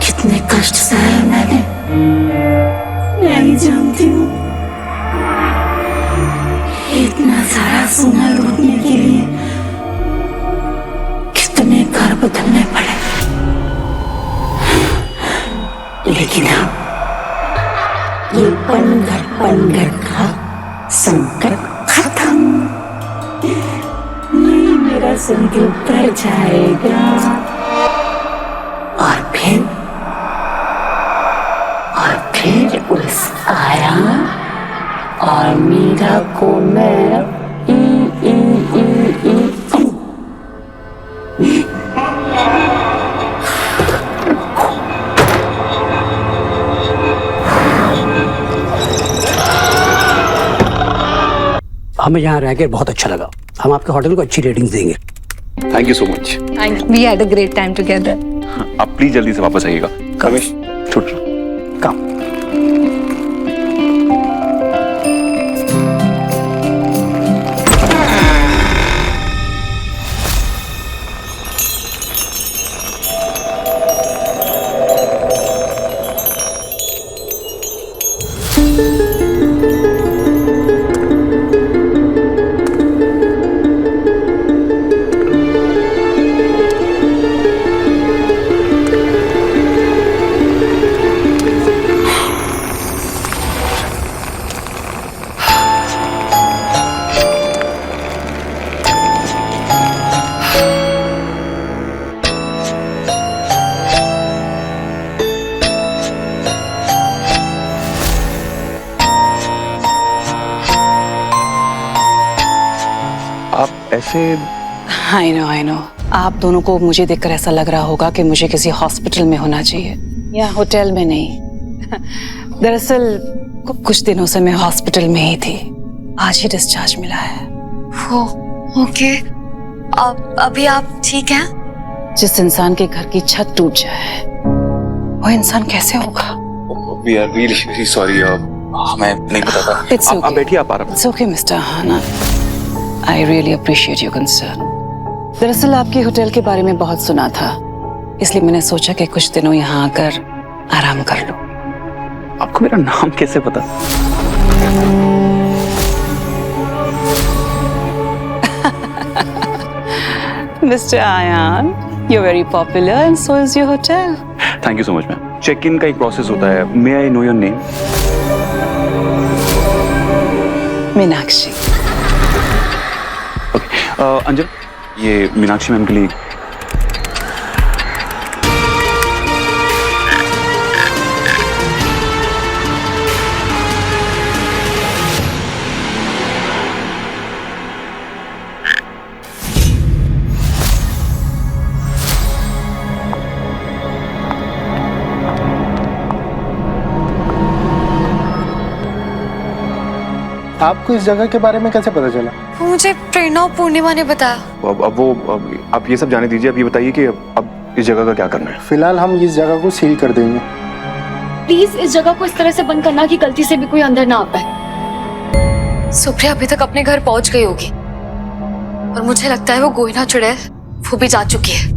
कितने कष्ट सहे मैंने, मैं ही जानती हूँ। इतना सारा सोना लूटने के लिए कितने घर बदलने पड़े, लेकिन अब ये पनघट का संकट खत्म। नहीं, मेरा संकट उतर जाएगा और फिर उस आया और मीरा को मैं हमें यहाँ रह के बहुत अच्छा लगा। हम आपके होटल को अच्छी रेटिंग्स देंगे। Thank you so much. We had a great time together. आप प्लीज जल्दी से वापस आइएगा। कमिश छुट काम। आप ऐसे I know. आप दोनों को मुझे देखकर ऐसा लग रहा होगा कि मुझे किसी हॉस्पिटल में होना चाहिए या होटल में नहीं। दरअसल कुछ दिनों से मैं हॉस्पिटल में ही थी। आज ही डिस्चार्ज मिला है। ओके। अभी आप ठीक हैं? जिस इंसान के घर की छत टूट जाए वो इंसान कैसे होगा? We are really sorry. हमें नहीं पता था। It's okay. आप बैठिए, आप आराम। It's okay, Mr. Hana. I really appreciate your concern. दरअसल आपके होटल के बारे में बहुत सुना था, इसलिए मैंने सोचा कि कुछ दिनों यहाँ आकर आराम कर लूं। आपको मेरा नाम कैसे पता? Mr. Ayan, you're very popular and so is your hotel. Thank you so much ma'am. Check in का एक प्रोसेस होता है। May I know your name? Meenakshi. Anjal, ये मीनाक्षी मैम के लिए। आपको इस जगह के बारे में कैसे पता चला? वो मुझे प्रेरणा और पूर्णिमा ने बताया। अब आप ये सब जाने दीजिए। अब ये बताइए कि अब इस जगह का क्या करना है? फिलहाल हम इस जगह को सील कर देंगे। प्लीज इस जगह को इस तरह से बंद करना कि गलती से भी कोई अंदर ना आ पाए। सुप्रिया अभी तक अपने घर पहुंच गई होगी और मुझे लगता है वो गोइना चुड़ैल वो भी जा चुकी है।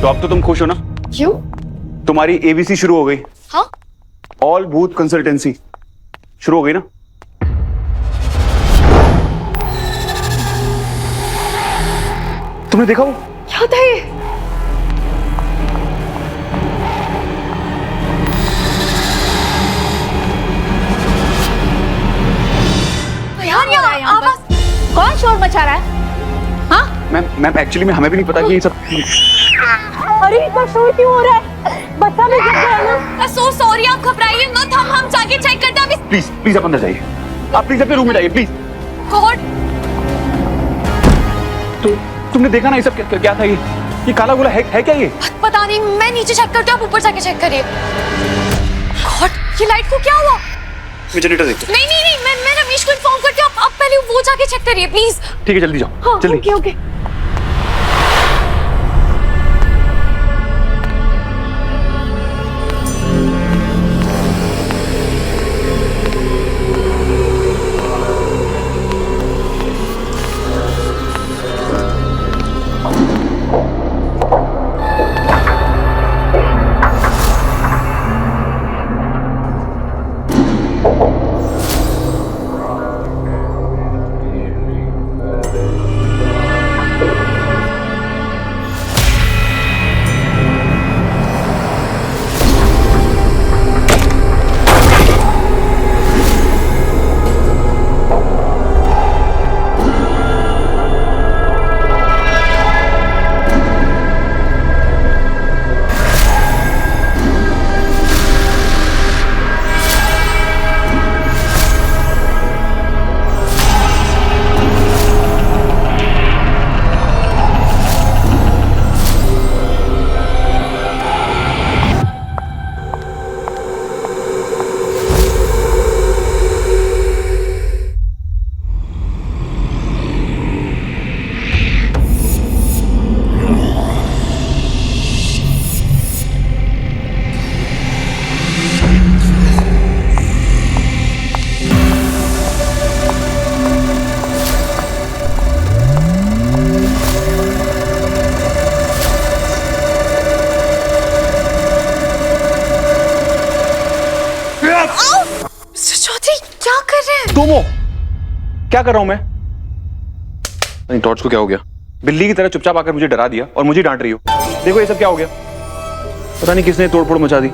तो अब तो तुम खुश हो ना? क्यों? तुम्हारी एबीसी शुरू हो गई। हाँ? ऑल भूत कंसल्टेंसी शुरू हो गई ना? तुमने देखा वो? क्या था ये? कौन शोर मचा रहा है? हाँ? मैम एक्चुअली में हमें भी नहीं पता कि ये सब। अरे इतना शोर क्यों हो रहा है? बच्चा भी जग गया ना। सो सॉरी, आप घबराइए मत। हम जाके चेक करते हैं अभी। प्लीज आप अंदर जाइए। आप प्लीज अपने रूम में जाइए प्लीज। गॉड, तुमने देखा ना ये सब क्या था? ये काला गोला है क्या ये? पता नहीं, मैं नीचे चेक करती हूँ, आप ऊपर जाके चेक करिए। गॉड, ये लाइट को क्या हुआ? मैं जनरेटर देखता हूँ। नहीं, मैं रमेश को इन्फॉर्म करती हूँ। आप पहले वो जाके चेक करिए प्लीज। ठीक है, जल्दी जाओ। हाँ, जल्दी। ओके। तुमो, क्या कर रहा हूं मैं? नहीं, टॉर्च को क्या हो गया? बिल्ली की तरह चुपचाप आकर मुझे डरा दिया और मुझे डांट रही हो। देखो ये सब क्या हो गया? पता नहीं किसने तोड़फोड़ मचा दी।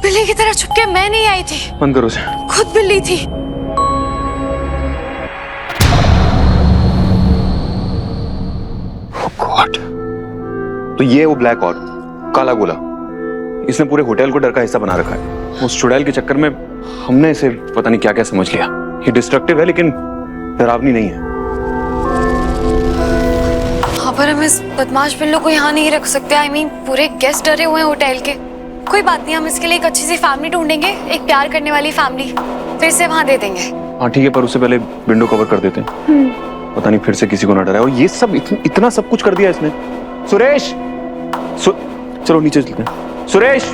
बिल्ली की तरह छुपके मैं नहीं आई थी, बंद करो उसे। खुद बिल्ली थी। Oh God. तो ये वो ब्लैक और काला गोला, इसने पूरे होटल को डर का हिस्सा बना रखा है। उस चुड़ैल के चक्कर में हमने इसे पता नहीं क्या क्या समझ लिया। ये डिस्ट्रक्टिव है लेकिन डरावनी नहीं है। हाँ, पर हम इस बदमाश बिल्लू को यहाँ नहीं रख सकते। I mean, पूरे गेस्ट डरे हुए हैं होटल के। कोई बात नहीं, हम इसके लिए एक अच्छी सी फैमिली ढूंढेंगे, एक प्यार करने वाली फैमिली, फिर से वहां दे देंगे। हाँ ठीक है, पर उससे पहले विंडो कवर कर देते हैं। पता नहीं फिर से किसी को ना डराए। और ये सब इतना सब कुछ कर दिया इसने। सुरेश, चलो नीचे चलते हैं। सुरेश,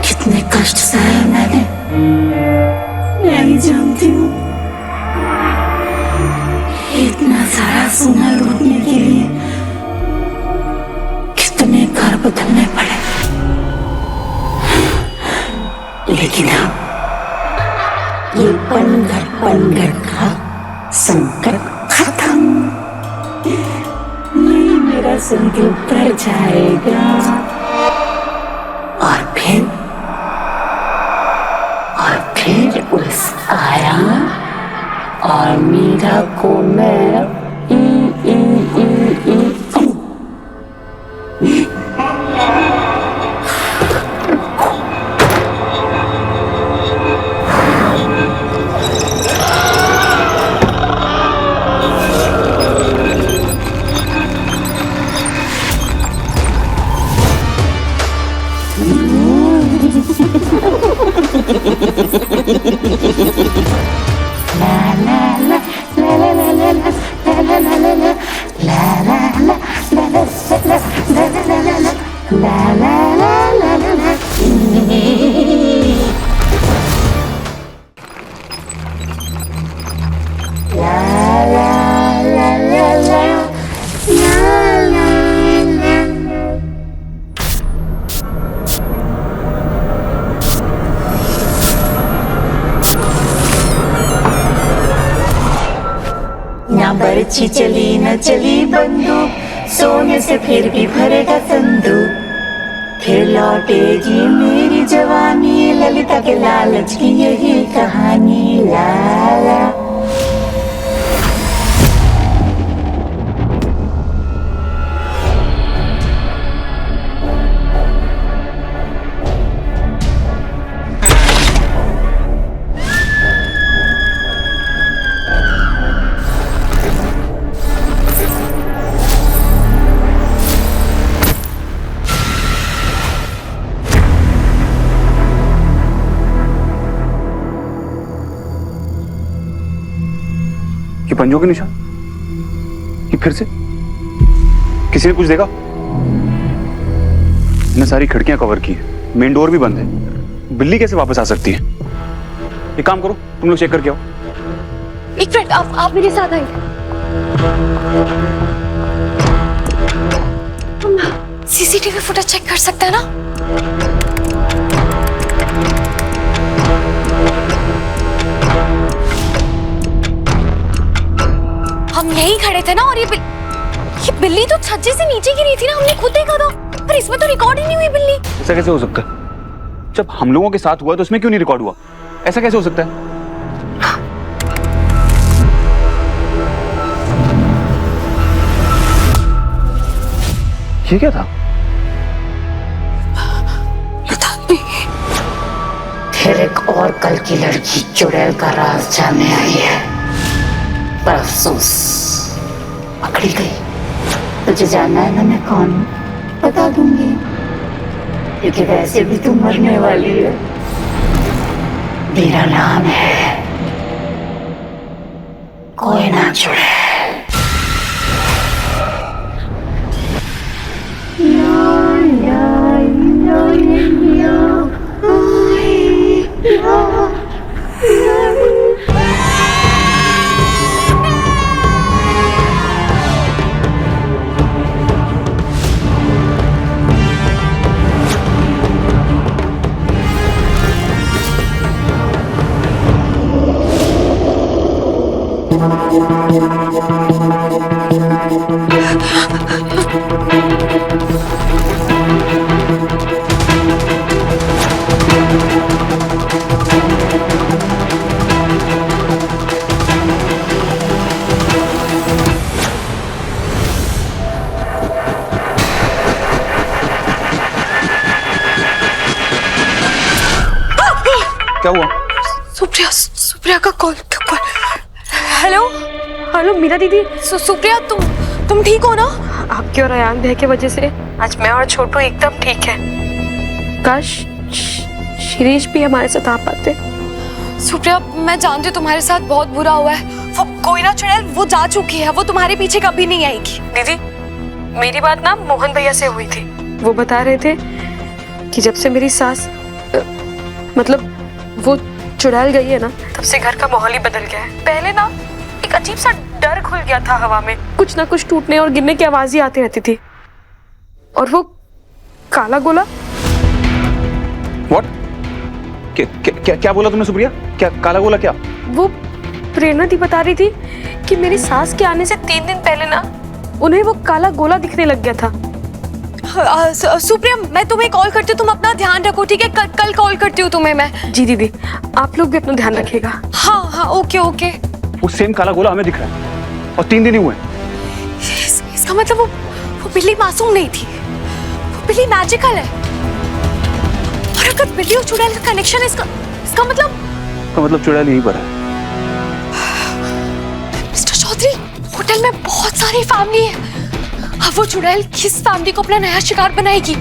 कितने कष्ट सहे मैंने, मैं ही जानती हूँ। इतना सारा सोना लूटने के लिए कितने घर बदलने पड़े, लेकिन अब ये पनघट का संकट खत्म। ये मेरा संकल्प कर जाएगा और फिर उस आया और मीरा को मैं ना बर्छी चली न चली बंदूक, सोने से फिर भी भरेगा संदूक। फिर लौटेगी मेरी जवानी, ललिता के लालच की यही कहानी। ला ला ये पंजों के निशान, ये फिर से किसी ने कुछ देखा? मैंने सारी खिड़कियां कवर की है, मेन डोर भी बंद है। बिल्ली कैसे वापस आ सकती है? एक काम करो, तुम लोग चेक करके आओ। एक मिनट, आप मेरे साथ आइए। हम सीसीटीवी फुटेज चेक कर सकते हैं ना? हम यहीं खड़े थे ना, और ये बिल्ली तो छज्जे से नीचे गिरी थी ना, हमने खुद देखा था। पर इसमें तो रिकॉर्ड ही नहीं हुई बिल्ली। ऐसा कैसे हो सकता है? जब हम लोगों के साथ हुआ तो इसमें क्यों नहीं रिकॉर्ड हुआ? ऐसा कैसे हो सकता है? ये क्या था? फिर एक और कल की लड़की चुड़ैल का राज जानने आई है, पर अफसोस पकड़ी गई। तुझे जानना है ना मैं कौन हूं? बता दूंगी, क्योंकि वैसे भी तू मरने वाली है। मेरा नाम है कोई ना चुड़ैल। क्या हुआ? सुप्रिया का कॉल। हेलो हेलो मीरा दीदी। सुप्रिया, तुम ठीक हो ना? आपके और अयान भैया की वजह से आज मैं और छोटू एकदम ठीक है। काश शिरीष भी हमारे साथ आ पाते। सुप्रिया, मैं जानती हूँ तुम्हारे साथ बहुत बुरा हुआ है। वो कोई ना चुड़ैल, वो जा चुकी है, वो तुम्हारे पीछे कभी नहीं आएगी। दीदी, मेरी बात ना मोहन भैया से हुई थी। वो बता रहे थे कि जब से मेरी सास मतलब वो चुड़ैल गई है ना, तब से घर का माहौल ही बदल गया है। पहले ना एक अजीब सा डर खुल गया था हवा में, कुछ ना कुछ टूटने और गिरने की आवाज ही आती रहती थी। और वो काला गोला। What? क्या बोला तुमने सुप्रिया? क्या काला गोला? क्या? वो प्रेरणा दी बता रही थी कि मेरी सास के आने से 3 दिन पहले ना उन्हें वो काला गोला दिखने लग गया था। सुप्रिया, मैं तुम्हें कॉल करती हूँ, तुम अपना ध्यान रखो, ठीक है? कल कॉल करती हूँ तुम्हें मैं। जी दीदी, आप लोग भी अपना ध्यान रखिएगा। हाँ, ओके। वो सेम काला गोला हमें दिख रहा है और 3 दिन ही हुए। इसका मतलब वो बिल्ली मासूम नहीं थी, वो बिल्ली मैजिकल है। और अगर बिल्ली और चुड़ैल का कनेक्शन है, इसका मतलब चुड़ैल यहीं पर है। मिस्टर चौधरी, होटल में बहुत सारी फैमिली है। अब वो चुड़ैल किस फैमिली को अपना नया शिकार बनाएगी?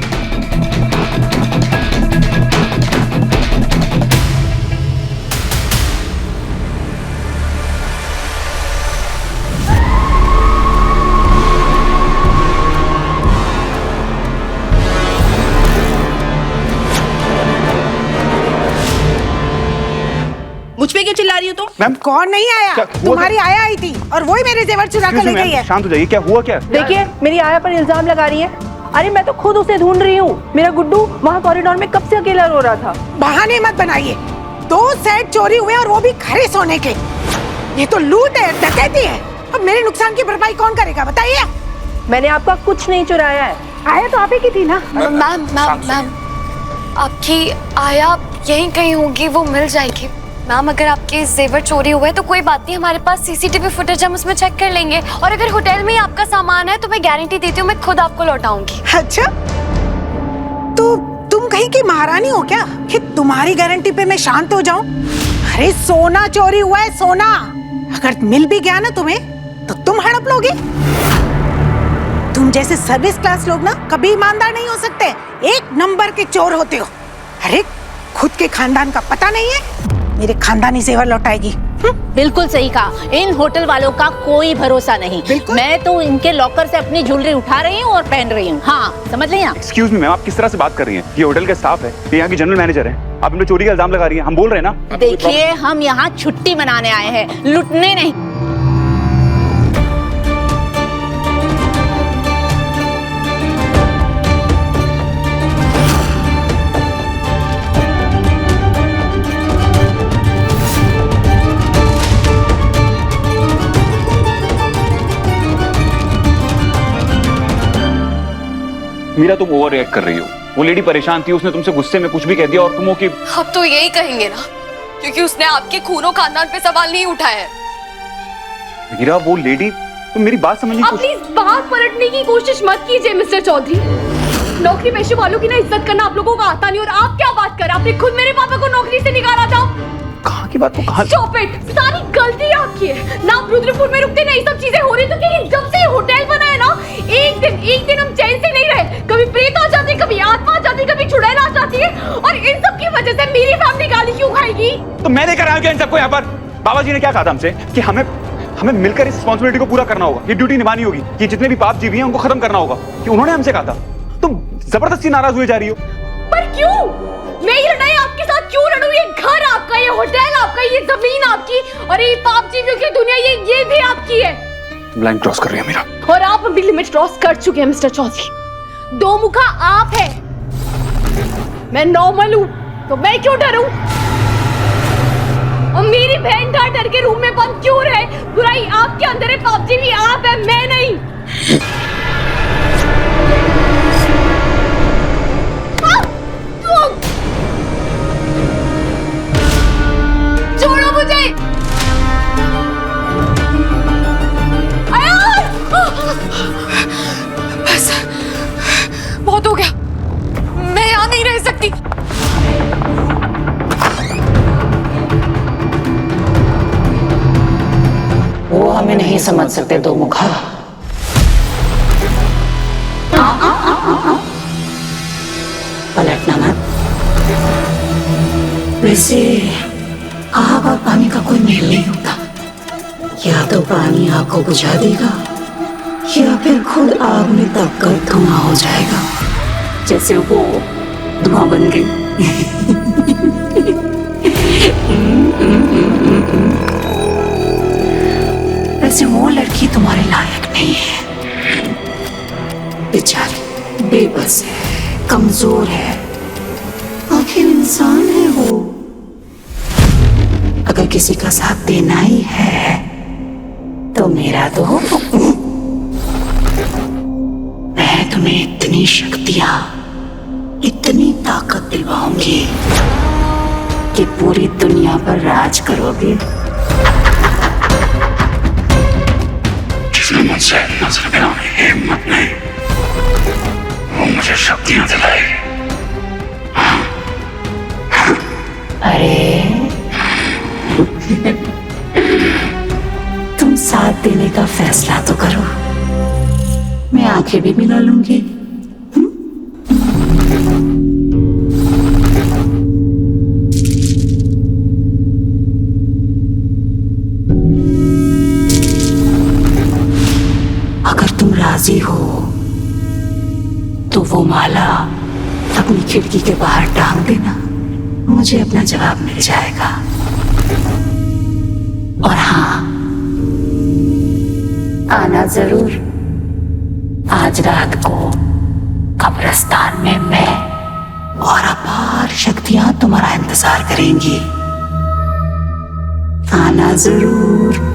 मैम कौन नहीं आया? क्या हुआ? तुम्हारी आया आई थी और वही मेरे जेवर चुरा कर ले गई है। शांत हो जाइए, क्या हुआ क्या? देखिए मेरी आया पर इल्जाम लगा रही है। अरे मैं तो खुद उसे ढूंढ रही हूँ। मेरा गुड्डू वहाँ कॉरिडोर में कब से अकेला रो रहा था। बहाने मत बनाइए। 2 सेट चोरी हुए और वो भी खरे सोने के। ये तो लूट है, डकैती है। अब मेरे नुकसान की भरपाई कौन करेगा बताइए? मैंने आपका कुछ नहीं चुराया है। आया तो आप ही की थी ना। मैम आपकी आया यहीं कहीं होगी, वो मिल जाएगी। मैम अगर आपके जेवर चोरी हुए तो कोई बात नहीं, हमारे पास सीसीटीवी फुटेज, हम उसमें चेक कर लेंगे। और अगर होटल में ही आपका सामान है तो मैं गारंटी देती हूँ मैं खुद आपको लौटाऊंगी। अच्छा, तो तुम कहीं की महारानी हो क्या कि तुम्हारी गारंटी पे मैं शांत हो जाऊं? अरे सोना चोरी हुआ है, सोना। अगर मिल भी गया ना तुम्हें तो तुम हड़प लोगे। तुम जैसे सर्विस क्लास लोग ना कभी ईमानदार नहीं हो सकते, 1 नंबर के चोर होते हो। अरे खुद के खानदान का पता नहीं है, मेरे खानदानी जेवर लौटाएगी। बिल्कुल सही कहा। इन होटल वालों का कोई भरोसा नहीं। मैं तो इनके लॉकर से अपनी ज्वेलरी उठा रही हूँ और पहन रही हूँ। हाँ समझ लिया। एक्सक्यूज मी मैम, आप किस तरह से बात कर रही हैं? ये होटल का स्टाफ है, ये यहाँ की जनरल मैनेजर है। आप इन पे चोरी का इल्जाम लगा रही हैं। हम बोल रहे हैं ना। देखिए हम यहाँ छुट्टी मनाने आए हैं, लुटने नहीं। मीरा तुम ओवर रिएक्ट कर रही हो। वो लेडी परेशान थी, उसने तुमसे गुस्से में कुछ भी कह दिया और तुम हो कि अब तो यही कहेंगे ना, क्योंकि उसने आपके खूनो खानदान पे सवाल नहीं उठाया है। मीरा वो लेडी, तुम मेरी बात समझने की आप प्लीज बात पलटने की कोशिश मत कीजिए मिस्टर चौधरी। नौकरी पेशे वालों की ना इज्जत करना आप लोगों को आता नहीं। और आप क्या बात कर रहे हैं? आपने खुद मेरे पापा को नौकरी से निकाला था। कहाँ की बात को कहाँ? Stop it! सारी गलती आपकी है ना। आप रुद्रपुर में रुकते नहीं, सब चीजें हो रही तो क्योंकि जब से ये होटल बना है ना, एक दिन हम चैन से नहीं रहे। कभी प्रेत आ जाती, कभी आत्मा आ जाती, कभी चुड़ैल आ जाती है। और इन सब की वजह से मेरी फैमिली गाली क्यों खाएगी? तो मैं लेकर आया इन सबको यहाँ पर। बाबा जी ने क्या कहा था हमसे कि हमें मिलकर इस रिस्पॉन्सिबिलिटी को पूरा करना होगा, ये ड्यूटी निभानी होगी, ये जितने भी पाप जीवी हैं उनको खत्म करना होगा। कि उन्होंने हमसे कहा था। तुम जबरदस्ती नाराज हुए जा रही हो। पर क्यों? मैं ये लड़ाई आपके साथ क्यों लड़ूं? ये घर आपका, ये होटल आपका, ये जमीन आपकी, और ये पाप जीवियों की दुनिया ये भी आपकी है। लाइन क्रॉस कर रही है मीरा। और आप अभी लिमिट क्रॉस कर चुके हैं मिस्टर चौधरी। 2 मुखा आप है, मैं नॉर्मल हूँ, तो मैं क्यों डरूं? और मेरी बहन डर के रूम में बंद क्यों रहे? बुराई आपके अंदर है, पाप जीवी आप है, मैं नहीं। छोड़ो मुझे। बस बहुत हो गया, मैं यहाँ नहीं रह सकती। वो हमें नहीं समझ सकते 2 मुखा। पलटना मत। वैसे आग और पानी का कोई मेल नहीं होता। या तो पानी आग को बुझा देगा या फिर खुद आग में दबकर धुआं हो जाएगा, जैसे वो धुआं बन गई। वैसे वो लड़की तुम्हारे लायक नहीं है। बेचारी बेबस है, कमजोर है, आखिर इंसान है वो। अगर किसी का साथ देना ही है तो मेरा दो। मैं तुम्हें इतनी शक्तियां, इतनी ताकत दिलवाऊंगी कि पूरी दुनिया पर राज करोगे। जिसमें मुझसे नजर मिलाने की हिम्मत नहीं, वो मुझे शक्तियां दिलाएगी। अरे तुम साथ देने का फैसला तो करो, मैं आंखें भी मिला लूंगी। अगर तुम राजी हो तो वो माला अपनी खिड़की के बाहर टांग देना, मुझे अपना जवाब मिल जाएगा। आना जरूर। आज रात को कब्रिस्तान में मैं और अपार शक्तियां तुम्हारा इंतजार करेंगी। आना जरूर।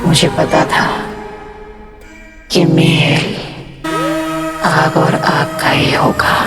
मुझे पता था कि मेल आग और आग का ही होगा।